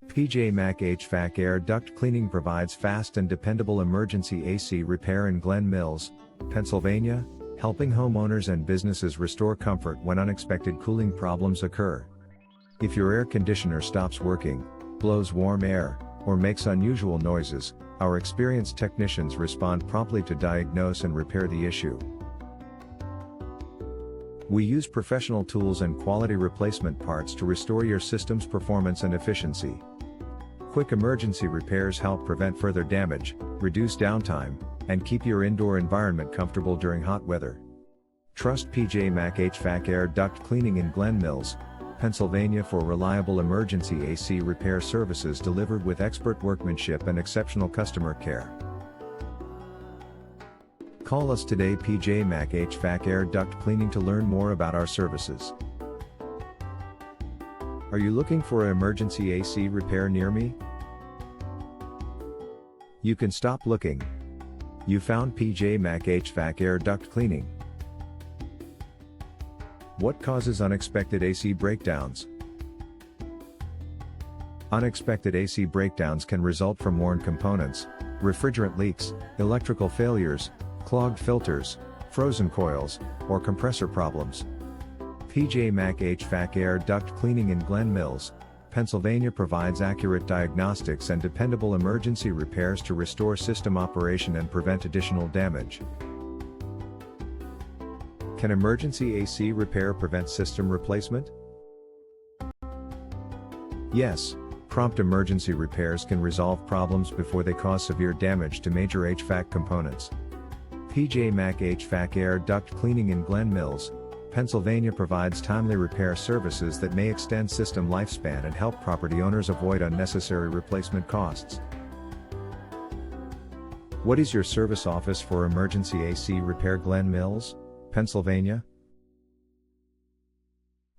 PJ Mac HVAC Air Duct Cleaning provides fast and dependable emergency AC repair in Glen Mills, Pennsylvania, helping homeowners and businesses restore comfort when unexpected cooling problems occur. If your air conditioner stops working, blows warm air, or makes unusual noises, our experienced technicians respond promptly to diagnose and repair the issue. We use professional tools and quality replacement parts to restore your system's performance and efficiency. Quick emergency repairs help prevent further damage, reduce downtime, and keep your indoor environment comfortable during hot weather. Trust PJ Mac HVAC Air Duct Cleaning in Glen Mills, Pennsylvania for reliable emergency AC repair services delivered with expert workmanship and exceptional customer care. Call us today, PJ Mac HVAC Air Duct Cleaning, to learn more about our services. Are you looking for an emergency AC repair near me? You can stop looking. You found PJ Mac HVAC Air Duct Cleaning. What causes unexpected AC breakdowns? Unexpected AC breakdowns can result from worn components, refrigerant leaks, electrical failures, clogged filters, frozen coils, or compressor problems. PJ Mac HVAC Air Duct Cleaning in Glen Mills, Pennsylvania provides accurate diagnostics and dependable emergency repairs to restore system operation and prevent additional damage. Can emergency AC repair prevent system replacement? Yes, prompt emergency repairs can resolve problems before they cause severe damage to major HVAC components. PJ Mac HVAC Air Duct Cleaning in Glen Mills, Pennsylvania provides timely repair services that may extend system lifespan and help property owners avoid unnecessary replacement costs. What is your service office for emergency AC repair? Glen Mills, Pennsylvania.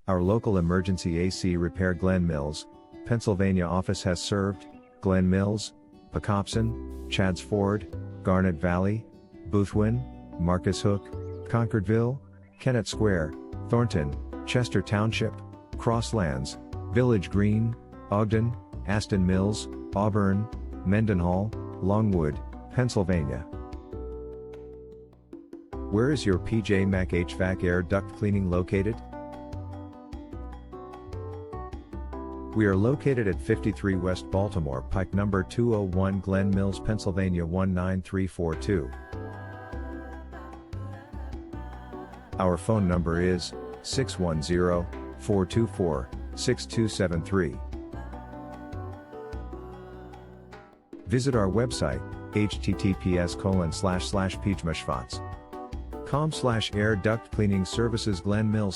Our local emergency AC repair Glen Mills, Pennsylvania office has served Glen Mills, Pocopson, Chadds Ford, Garnet Valley, Boothwyn, Marcus Hook, Concordville, Kennett Square, Thornton, Chester Township, Crosslands, Village Green, Ogden, Aston Mills, Auburn, Mendenhall, Longwood, Pennsylvania. Where is your PJ Mac HVAC Air Duct Cleaning located? We are located at 53 West Baltimore Pike, number 201, Glen Mills, Pennsylvania 19342. Our phone number is 610-424-6273. Visit our website, https://pjmashvats.com/air duct cleaning services Glen Mills/